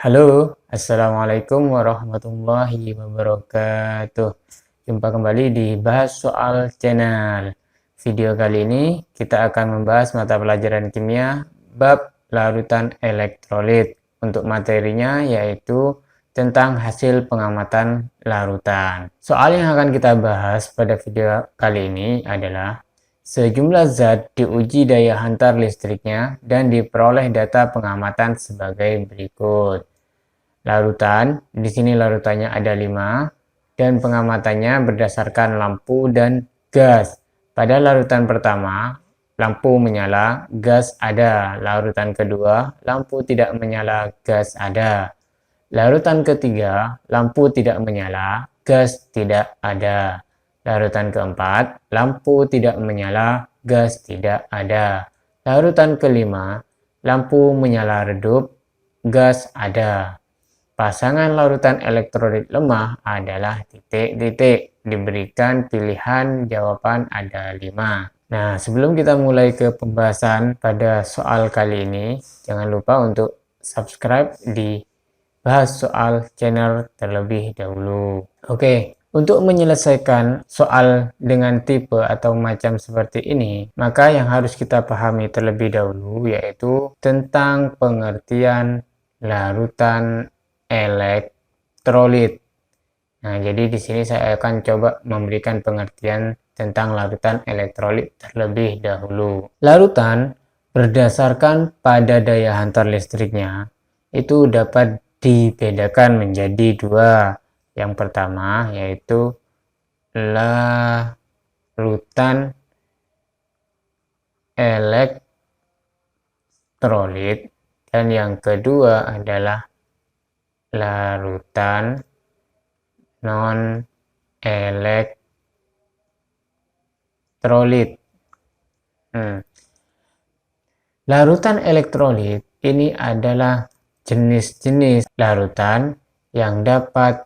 Halo, Assalamualaikum warahmatullahi wabarakatuh. Jumpa kembali di Bahas Soal Channel. Video kali ini kita akan membahas mata pelajaran kimia bab larutan elektrolit. Untuk materinya yaitu tentang hasil pengamatan larutan. Soal yang akan kita bahas pada video kali ini adalah sejumlah zat diuji daya hantar listriknya dan diperoleh data pengamatan sebagai berikut. Larutan, di sini larutannya ada 5 dan pengamatannya berdasarkan lampu dan gas. Pada larutan pertama, lampu menyala, gas ada. Larutan kedua, lampu tidak menyala, gas ada. Larutan ketiga, lampu tidak menyala, gas tidak ada. Larutan keempat, lampu tidak menyala, gas tidak ada. Larutan kelima, lampu menyala redup, gas ada. Pasangan larutan elektrolit lemah adalah titik-titik. Diberikan pilihan jawaban ada 5. Nah, sebelum kita mulai ke pembahasan pada soal kali ini, jangan lupa untuk subscribe di Bahas Soal Channel terlebih dahulu. Oke, untuk menyelesaikan soal dengan tipe atau macam seperti ini, maka yang harus kita pahami terlebih dahulu yaitu tentang pengertian larutan elektrolit. Nah, jadi di sini saya akan coba memberikan pengertian tentang larutan elektrolit terlebih dahulu. Larutan berdasarkan pada daya hantar listriknya itu dapat dibedakan menjadi 2. Yang pertama yaitu larutan elektrolit dan yang kedua adalah larutan non-elektrolit. Larutan elektrolit ini adalah jenis-jenis larutan yang dapat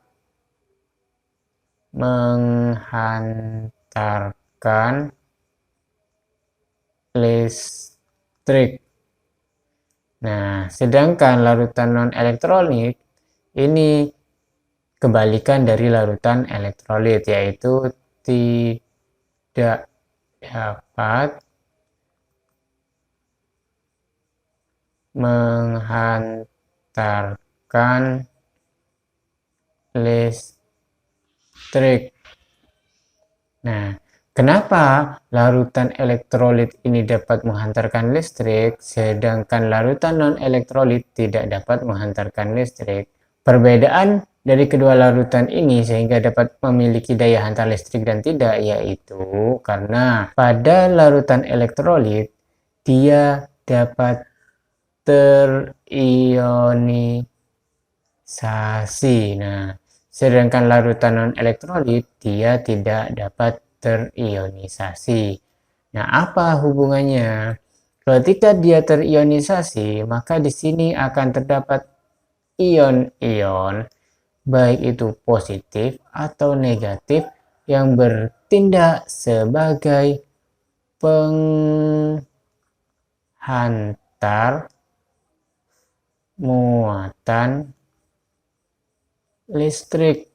menghantarkan listrik. Nah, sedangkan larutan non-elektrolit ini kebalikan dari larutan elektrolit, yaitu tidak dapat menghantarkan listrik. Nah, kenapa larutan elektrolit ini dapat menghantarkan listrik, sedangkan larutan non-elektrolit tidak dapat menghantarkan listrik? Perbedaan dari kedua larutan ini sehingga dapat memiliki daya hantar listrik dan tidak, yaitu karena pada larutan elektrolit dia dapat terionisasi. Nah, sedangkan larutan non-elektrolit dia tidak dapat terionisasi. Nah, apa hubungannya? Ketika dia terionisasi, maka di sini akan terdapat ion-ion, baik itu positif atau negatif, yang bertindak sebagai penghantar muatan listrik.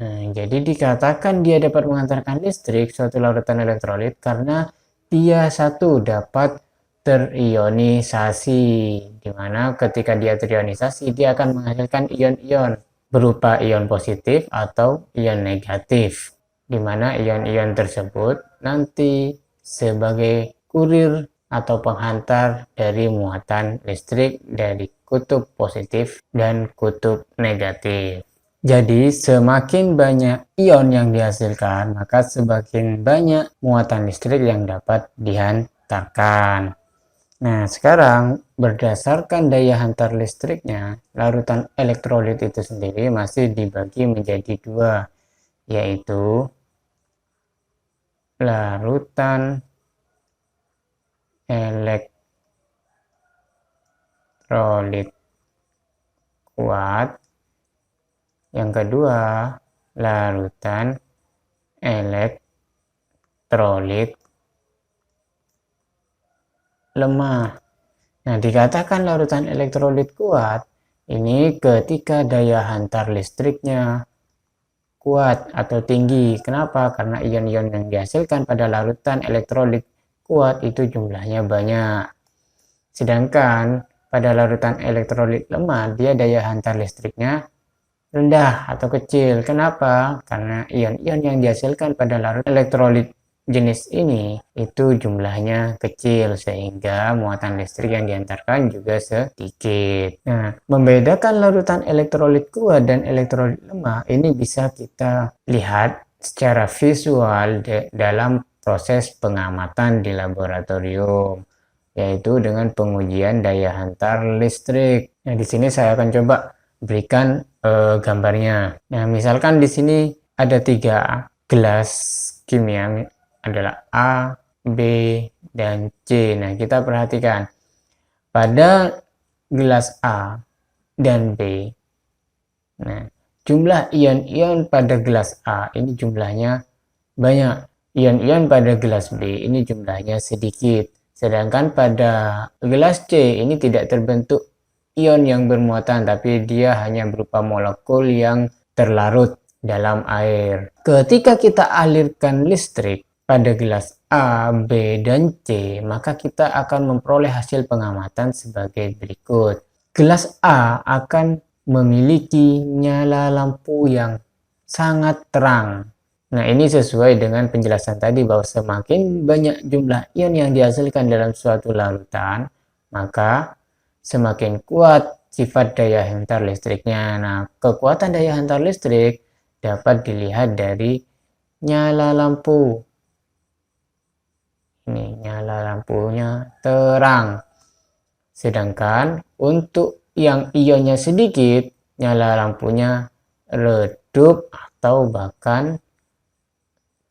Nah, jadi dikatakan dia dapat mengantarkan listrik suatu larutan elektrolit karena dia satu dapat terionisasi, di mana ketika dia terionisasi dia akan menghasilkan ion-ion berupa ion positif atau ion negatif, di mana ion-ion tersebut nanti sebagai kurir atau penghantar dari muatan listrik dari kutub positif dan kutub negatif. Jadi semakin banyak ion yang dihasilkan, maka semakin banyak muatan listrik yang dapat dihantarkan. Nah, sekarang berdasarkan daya hantar listriknya, larutan elektrolit itu sendiri masih dibagi menjadi 2, yaitu larutan elektrolit kuat, yang kedua larutan elektrolit lemah. Nah, dikatakan larutan elektrolit kuat ini ketika daya hantar listriknya kuat atau tinggi. Kenapa? Karena ion-ion yang dihasilkan pada larutan elektrolit kuat itu jumlahnya banyak. Sedangkan pada larutan elektrolit lemah, dia daya hantar listriknya rendah atau kecil. Kenapa? Karena ion-ion yang dihasilkan pada larutan elektrolit jenis ini itu jumlahnya kecil sehingga muatan listrik yang diantarkan juga sedikit. Nah, membedakan larutan elektrolit kuat dan elektrolit lemah ini bisa kita lihat secara visual dalam proses pengamatan di laboratorium, yaitu dengan pengujian daya hantar listrik. Nah, di sini saya akan coba berikan gambarnya. Nah, misalkan di sini ada 3 gelas kimia, adalah A, B, dan C. Nah, kita perhatikan pada gelas A dan B. Nah, jumlah ion-ion pada gelas A ini jumlahnya banyak. Ion-ion pada gelas B ini jumlahnya sedikit. Sedangkan pada gelas C ini tidak terbentuk ion yang bermuatan, tapi dia hanya berupa molekul yang terlarut dalam air. Ketika kita alirkan listrik pada gelas A, B, dan C, maka kita akan memperoleh hasil pengamatan sebagai berikut. Gelas A akan memiliki nyala lampu yang sangat terang. Nah, ini sesuai dengan penjelasan tadi bahwa semakin banyak jumlah ion yang dihasilkan dalam suatu larutan, maka semakin kuat sifat daya hantar listriknya. Nah, kekuatan daya hantar listrik dapat dilihat dari nyala lampu. Ini nyala lampunya terang. Sedangkan untuk yang ionnya sedikit, nyala lampunya redup atau bahkan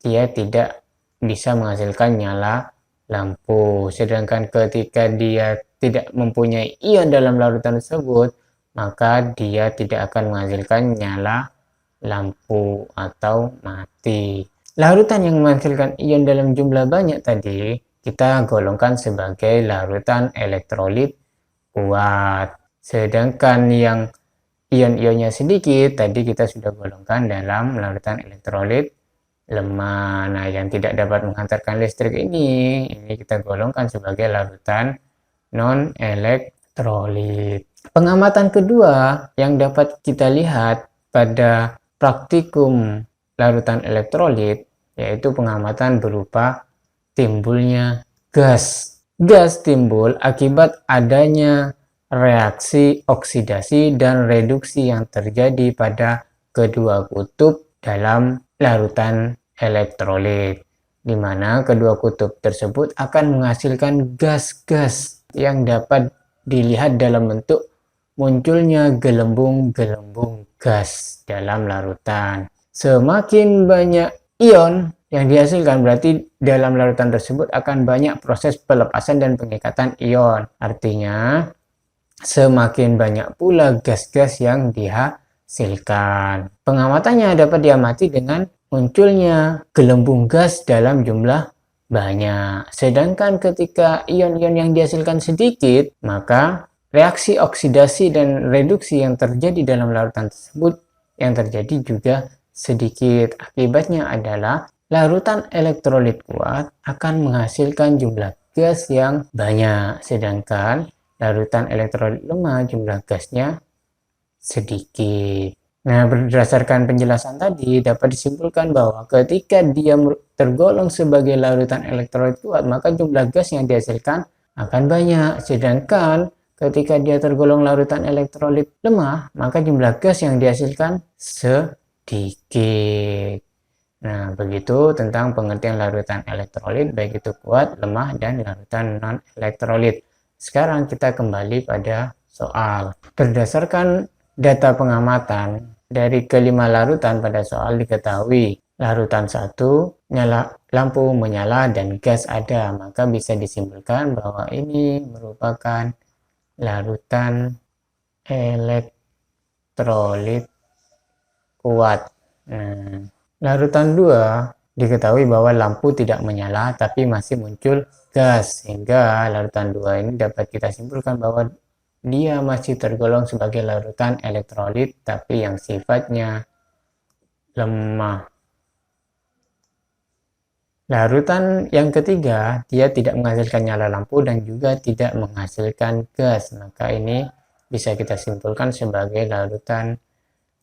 dia tidak bisa menghasilkan nyala lampu. Sedangkan ketika dia tidak mempunyai ion dalam larutan tersebut, maka dia tidak akan menghasilkan nyala lampu atau mati. Larutan yang menghasilkan ion dalam jumlah banyak tadi kita golongkan sebagai larutan elektrolit kuat. Sedangkan yang ion-ionnya sedikit tadi kita sudah golongkan dalam larutan elektrolit lemah. Nah, yang tidak dapat menghantarkan listrik ini kita golongkan sebagai larutan non-elektrolit. Pengamatan kedua yang dapat kita lihat pada praktikum larutan elektrolit yaitu pengamatan berupa timbulnya gas. Gas timbul akibat adanya reaksi oksidasi dan reduksi yang terjadi pada kedua kutub dalam larutan elektrolit, di mana kedua kutub tersebut akan menghasilkan gas-gas yang dapat dilihat dalam bentuk munculnya gelembung-gelembung gas dalam larutan. Semakin banyak ion yang dihasilkan berarti dalam larutan tersebut akan banyak proses pelepasan dan pengikatan ion. Artinya semakin banyak pula gas-gas yang dihasilkan. Pengamatannya dapat diamati dengan munculnya gelembung gas dalam jumlah banyak. Sedangkan ketika ion-ion yang dihasilkan sedikit, maka reaksi oksidasi dan reduksi yang terjadi dalam larutan tersebut yang terjadi juga sedikit. Akibatnya adalah larutan elektrolit kuat akan menghasilkan jumlah gas yang banyak, sedangkan larutan elektrolit lemah jumlah gasnya sedikit. Nah, berdasarkan penjelasan tadi dapat disimpulkan bahwa ketika dia tergolong sebagai larutan elektrolit kuat, maka jumlah gas yang dihasilkan akan banyak. Sedangkan ketika dia tergolong larutan elektrolit lemah, maka jumlah gas yang dihasilkan sedikit. Nah, begitu tentang pengertian larutan elektrolit, baik itu kuat, lemah, dan larutan non-elektrolit. Sekarang kita kembali pada soal. Berdasarkan data pengamatan dari kelima larutan pada soal diketahui larutan 1 lampu menyala dan gas ada, maka bisa disimpulkan bahwa ini merupakan larutan elektrolit kuat. Larutan 2 Diketahui bahwa lampu tidak menyala tapi masih muncul gas, sehingga larutan 2 ini dapat kita simpulkan bahwa dia masih tergolong sebagai larutan elektrolit tapi yang sifatnya lemah. Larutan yang ketiga, dia tidak menghasilkan nyala lampu dan juga tidak menghasilkan gas, maka ini bisa kita simpulkan sebagai larutan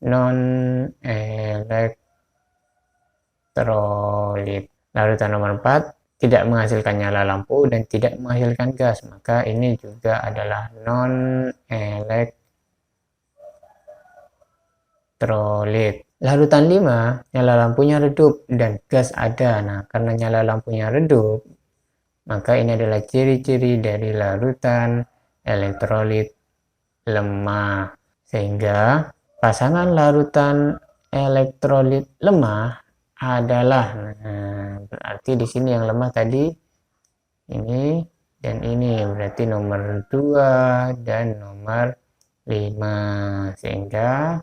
non-elektrolit. Larutan nomor 4 tidak menghasilkan nyala lampu dan tidak menghasilkan gas, maka ini juga adalah non-elektrolit. Larutan 5, nyala lampunya redup dan gas ada. Nah, karena nyala lampunya redup, maka ini adalah ciri-ciri dari larutan elektrolit lemah. Sehingga pasangan larutan elektrolit lemah adalah, berarti di sini yang lemah tadi ini dan ini, berarti nomor 2 dan nomor 5. Sehingga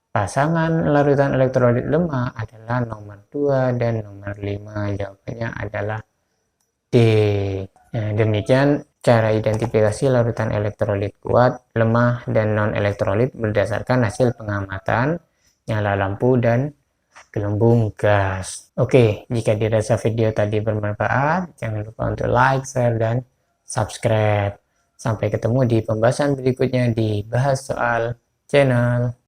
pasangan larutan elektrolit lemah adalah nomor 2 dan nomor 5. Jawabannya adalah D. Nah, demikian cara identifikasi larutan elektrolit kuat, lemah, dan non-elektrolit berdasarkan hasil pengamatan nyala lampu dan gelembung gas. Oke, jika dirasa video tadi bermanfaat, jangan lupa untuk like, share, dan subscribe. Sampai ketemu di pembahasan berikutnya di Bahas Soal Channel.